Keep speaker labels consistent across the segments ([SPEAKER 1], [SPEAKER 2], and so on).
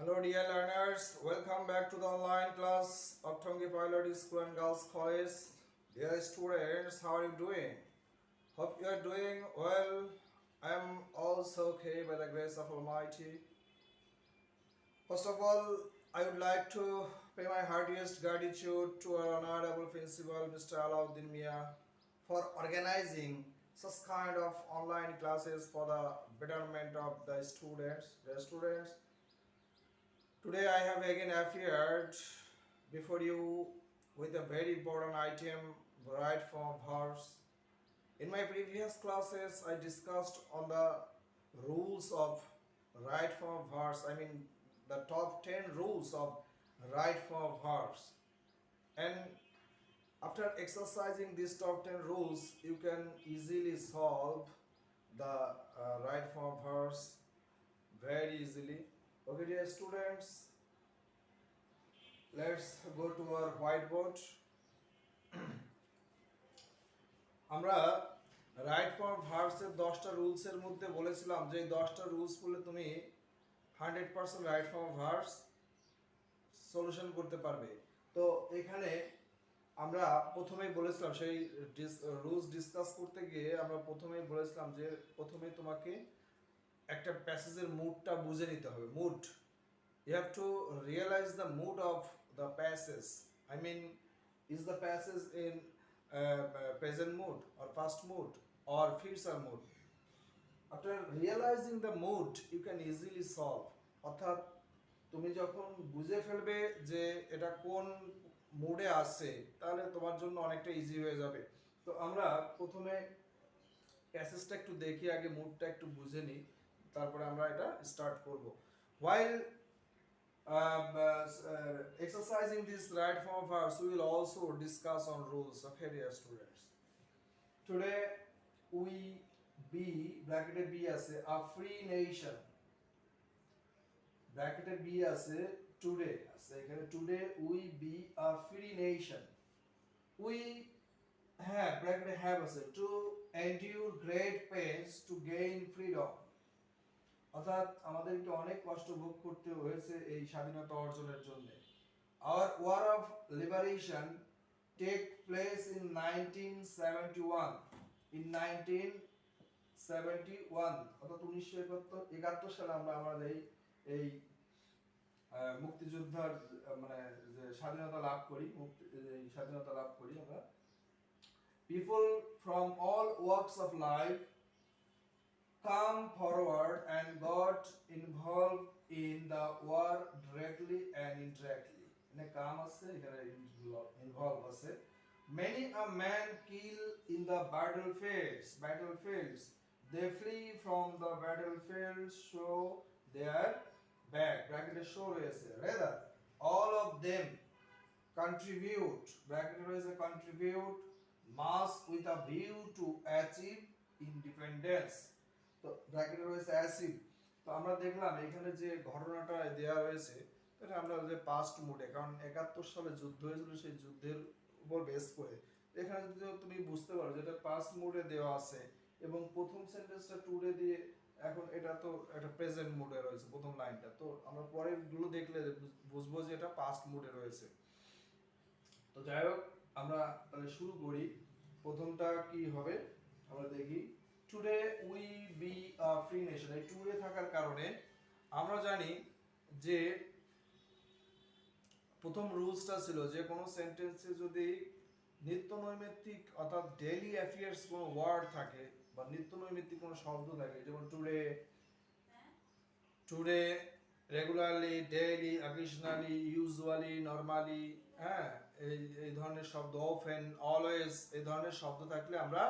[SPEAKER 1] Hello dear learners, welcome back to the online class of Tongi Pilot School and Girls College. Dear students, how are you doing? Hope you are doing well. I am also okay by the grace of Almighty. First of all, I would like to pay my heartiest gratitude to our honorable principal, Mr. Alauddin Mia, for organizing such kind of online classes for the betterment of the students. Today I have again appeared before you with a very important item, right from verbs. In my previous classes, I discussed on the rules of right form verbs. I mean the top 10 rules of right form verbs. And after exercising these top 10 rules, you can easily solve the right form verbs very easily. Okay, dear students, let's go to our whiteboard. আমরা right form ভার্বসের 10টা রুলসের মধ্যে বলেছিলাম যে এই 10টা rules পড়লে তুমি 100% right form verbs solution করতে পারবে। তো এখানে আমরা প্রথমেই বলেছিলাম সেই রুলস ডিসকাস করতে গিয়ে আমরা প্রথমেই বলেছিলাম যে প্রথমেই তোমাকে একটা প্যাসেজের মুডটা বুঝে নিতে হবে। Mood, you have to realize the mood of the passage. I mean, is the passage in present mood or past mood or future mood? After realizing the mood, you can easily solve. অর্থাৎ তুমি যখন বুঝে ফেলবে যে এটা কোন মুডে আছে তাহলে তোমার জন্য অনেকটা ইজি হয়ে যাবে। তো আমরা প্রথমে প্যাসেজটা একটু দেখি, আগে মুডটা একটু বুঝে নিই, তারপরে আমরা এটা স্টার্ট করব। While exercising this right form verbs, we will also discuss on rules. Okay, dear students. Today we be bracketed B as a free nation. Bracketed B as a today. So today we be a free nation. We have bracketed have as a to endure great pains to gain freedom. অর্থাৎ আমাদেরকে অনেক কষ্ট ভোগ করতে হয়েছে এই স্বাধীনতা অর্জনের জন্য। Our war of liberation take place in 1971. In 1971 অর্থাৎ 1971 সালে আমরা আমাদের এই মুক্তিযোদ্ধার মানে যে স্বাধীনতা লাভ করি, স্বাধীনতা লাভ করি আমরা। People from all walks of life come forward and got involved in the war directly and indirectly. এখানে কাম আছে, এখানে ইনভলভ আছে। Many a man killed in the battlefields. They flee from the battlefields, show their back. Bracket show রয়েছে। Rather, all of them contribute. Bracket রয়েছে contribute must with a view to achieve independence. তো ব্র্যাকেটে রয়েছে acid. তো আমরা দেখলাম এখানে যে ঘটনাটা দেওয়া হয়েছে এটা আমরা যে পাস্ট মুডে, কারণ 71 সালে যুদ্ধ হয়েছিল, সেই যুদ্ধের উপর বেস করে এখানে যদি তুমি বুঝতে পারো যেটা পাস্ট মুডে দেওয়া আছে এবং প্রথম সেন্টেন্সটা টুডে দিয়ে, এখন এটা তো একটা প্রেজেন্ট মুডে রয়েছে প্রথম লাইনটা। তো আমরা পরের গুলো দেখলে বুঝবো যে এটা পাস্ট মুডে রয়েছে। তো যাই হোক, আমরা তাহলে শুরু করি। প্রথমটা কি হবে আমরা দেখি। Today we be a free nation. এই টুডে থাকার কারণে আমরা জানি যে প্রথম রুলসটা ছিল যে কোনো সেন্টেন্সে যদি নিত্য নৈমিত্তিক অর্থাৎ ডেইলি অ্যাফেয়ার্স কোনো ওয়ার্ড থাকে বা নিত্য নৈমিত্তিক কোনো শব্দ থাকে, যেমন today, today, regularly, daily, occasionally, usually, normally, হ্যাঁ, এই ধরনের শব্দ, অফেন, অলওয়েজ, এই ধরনের শব্দ থাকলে আমরা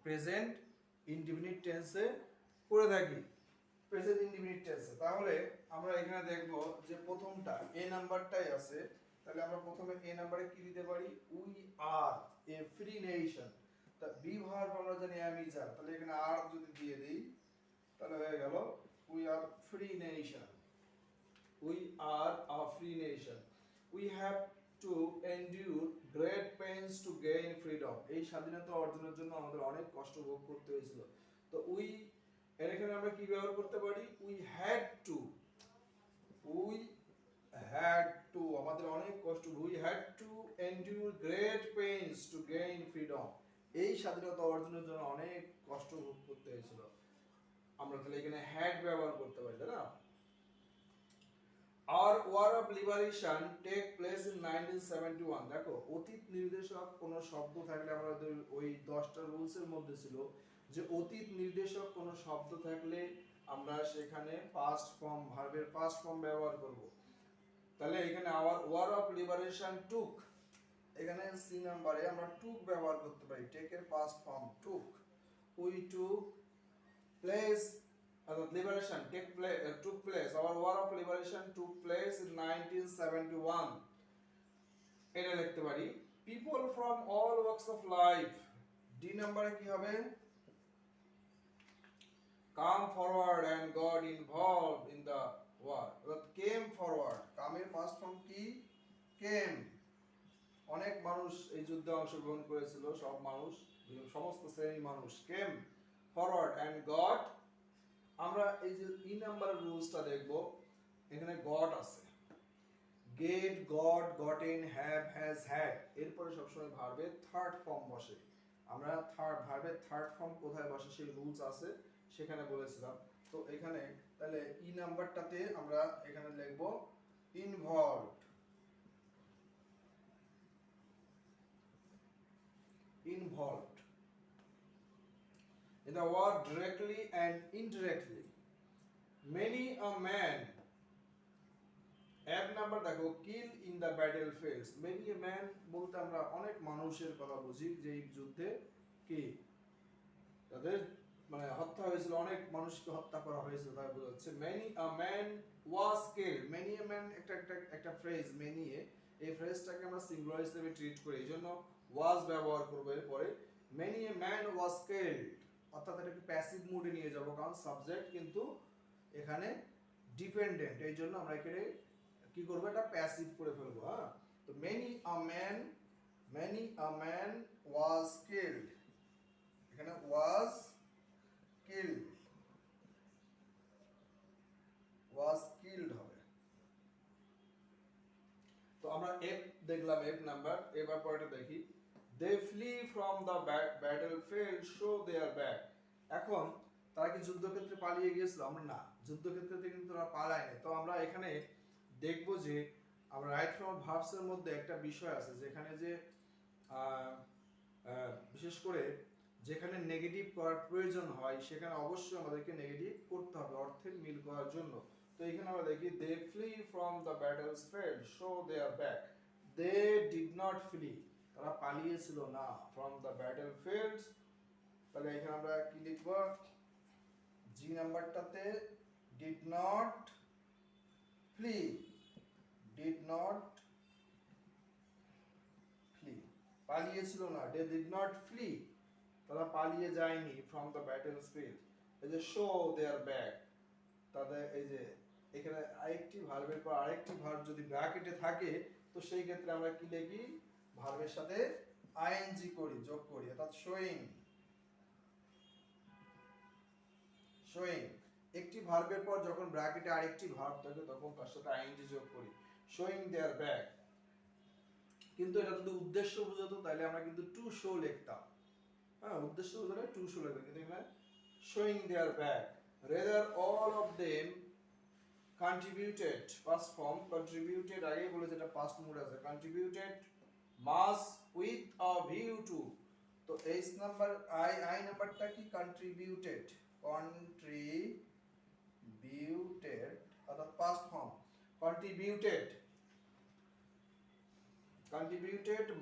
[SPEAKER 1] প্রেজেন্ট ইনডিফিনিট টেন্সে করে থাকি, প্রেজেন্ট ইনডিফিনিট টেন্সে। তাহলে আমরা এখানে দেখব যে প্রথমটা এ নাম্বারটাই আছে, তাহলে আমরা প্রথমে এ নাম্বারে কি দিতে পারি, we are A free nation. তা বি ভার্ব আমরা জানি am is are, তাহলে এখানে আর যদি দিয়ে দেই তাহলে হয়ে গেল we are free nation. We are a free nation. We have to endure great pains to gain freedom. এই স্বাধীনতা অর্জনের জন্য আমাদের অনেক কষ্ট ভোগ করতে হয়েছিল। তো উই এর এখানে আমরা কি ব্যবহার করতে পারি, we had to. We had to, আমাদের অনেক কষ্ট, we had to endure great pains to gain freedom, এই স্বাধীনতা অর্জনের জন্য অনেক কষ্ট ভোগ করতে হয়েছিল। আমরা তাহলে এখানে হ্যাড ব্যবহার করতে পারি, তাই না? Our War of Liberation take place in 1971, দেখো অতীত নির্দেশক কোন শব্দ থাকলে আমাদের ওই 10টা রুলস এর মধ্যে ছিল যে অতীত নির্দেশক কোন শব্দ থাকলে আমরা সেখানে পাস্ট ফর্ম, ভার্বের পাস্ট ফর্ম ব্যবহার করব। তাহলে এখানে our War of Liberation took, এখানে সি নাম্বারে আমরা took ব্যবহার করতে পারি, take এর past form took, we took place, liberation took place, our war of liberation took place in 1971, এটা লিখতে পারি। people from all walks of life, D নাম্বারে কি হবে, come forward and got involved in the war, অর্থাৎ came forward, কামের past form কি, came, অনেক মানুষ এই যুদ্ধে অংশগ্রহণ করেছিল, সব মানুষ, সমস্ত শ্রেণীর মানুষ, came forward and got, আমরা এই যে ই নাম্বারের রুলসটা দেখব, এখানে গট আছে, get, got, gotten, have, has, had, এরপরে সবসময় ভার্বের থার্ড ফর্ম বসে। আমরা ভার্বের থার্ড ফর্ম কোথায় বসে সেই রুলস আছে, সেখানে বলেছিলাম। তো এখানে তাহলে ই নাম্বারটাতে আমরা এখানে লিখব involved, involved in the war directly and indirectly, many a man, এক নাম্বার দেখো kill in the battle fields, many a man বলতে আমরা অনেক মানুষের কথা বুঝি যে এই যুদ্ধে কি তাদের মানে হত্যা হয়েছিল, অনেক মানুষকে হত্যা করা হয়েছিল, তাই বোঝাচ্ছে many a man was killed, many a man একটা ফ্রেজ, মেনি এ, এই ফ্রেজটাকে আমরা সিঙ্গুলার হিসেবে ট্রিট করি, এইজন্য ওয়াজ ব্যবহার করব। এরপরে many a man was killed, অর্থাৎ এটাকে প্যাসিভ মুডে নিয়ে যাব, কারণ সাবজেক্ট কিন্তু এখানে ডিপেন্ডেন্ট, এই জন্য আমরা এখানে কি করব, এটা প্যাসিভ করে ফেলবো। হ্যাঁ, তো many a man was killed, এখানে ওয়াজ কিল্ড, ওয়াজ কিল্ড হবে। তো আমরা এফ দেখলাম, এফ নাম্বার, এবার পরেরটা দেখি, they flee from the battle field show their back, এখন তারা কি যুদ্ধক্ষেত্রে পালিয়ে গিয়েছিল, আমরা না, যুদ্ধক্ষেত্রে কিন্তু তারা পালায়নি। তো আমরা এখানে দেখব যে আমরা রাইট ফ্রম ভার্বস এর মধ্যে একটা বিষয় আছে, যেখানে যে বিশেষ করে যেখানে নেগেটিভ করার প্রয়োজন হয় সেখানে অবশ্যই আমাদেরকে নেগেটিভ করতে হবে অর্থের মিল করার জন্য। তো এখানে আমরা দেখি they flee from the battles field show their back, they did not flee, তারা পালিয়েছিল না, ফ্রম দ্য ব্যাটল ফিল্ডস, তাহলে এখানে আমরা কি লিখব, জি নাম্বারটাতে did not flee, did not flee, পালিয়েছিল না, দে ডিড নট ফ্লি, তারা পালিয়ে যায়নি, ফ্রম দ্য ব্যাটলস ফিল্ড, এই যে শো দেয়ার ব্যাক, তাদের এই যে এখানে আরেকটি ভার্বের পর আরেকটি ভার্ব যদি ব্র্যাকেটে থাকে তো সেই ক্ষেত্রে আমরা কি লিখি, ভার্বের সাথে আইএনজি করি, যোগ করি, অর্থাৎ শোয়িং, শোয়িং, একটি ভার্বের পর যখন ব্র্যাকেটে আরেকটি ভার্ব থাকে তখন তার সাথে আইএনজি যোগ করি, শোয়িং দেয়ার ব্যাক। কিন্তু এটা যদি উদ্দেশ্য বোঝাতো তাহলে আমরা কিন্তু টু শো লিখতাম, হ্যাঁ, উদ্দেশ্য বোঝালে টু শো লিখতাম, কিন্তু এখানে showing their back, rather all of them contributed, past form contributed, আগে বলে যেটা past mood আছে, contributed mass with a view to, তো এইচ নাম্বার আই নাম্বারটা কি, contributed, অর্থাৎ past form, contributed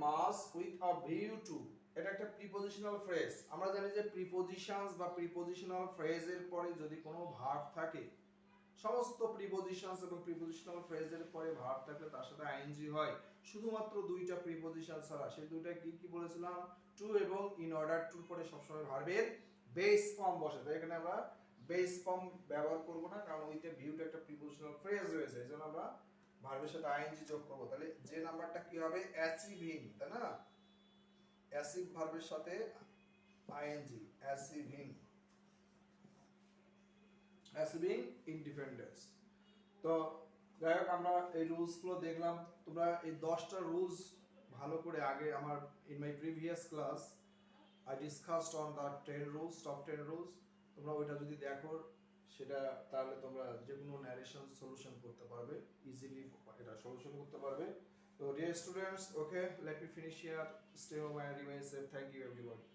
[SPEAKER 1] mass with a view to, এটা একটা প্রিপজিশনাল ফ্রেজ। আমরা জানি যে প্রিপজিশনস বা প্রিপজিশনাল ফ্রেজের পরে যদি কোনো ভার্ব থাকে, সমস্ত প্রিপজিশনস এবং প্রিপজিশনাল ফ্রেজের পরে ভার্ব থাকলে তার সাথে আইএনজি হয়, শুধুমাত্র দুইটা প্রিপজিশন ছাড়া, সেই দুইটা কি কি বলেছিলাম, টু এবং ইন অর্ডার টুর পরে সবসময় ভার্বের বেস ফর্ম বসে, তাই এখানে আমরা বেস ফর্ম ব্যবহার করব না, কারণ উইথ এ ভিউটা একটা প্রিপজিশনাল ফ্রেজ রয়েছে, এজন্য আমরা ভার্বের সাথে আইএনজি যোগ করব। তাহলে যে নাম্বারটা কি হবে, অ্যাচিভিং, তাই না, অ্যাসিভ ভার্বের সাথে আইএনজি, অ্যাচিভিং ইন্ডিপেন্ডেন্স। তো যাই হোক আমরা এই রুলসগুলো দেখলাম, তোমরা এই 10টা রুলস ভালো করে আগে আমার in my previous class I discussed on the 10 rules, top 10 rules, তোমরা ওইটা যদি দেখো সেটা তাহলে তোমরা যে কোনো ন্যারেশন সলিউশন করতে পারবে, ইজিলি এটা সলিউশন করতে পারবে। তো dear students, okay, let me finish here, stay home and remain safe, thank you everybody.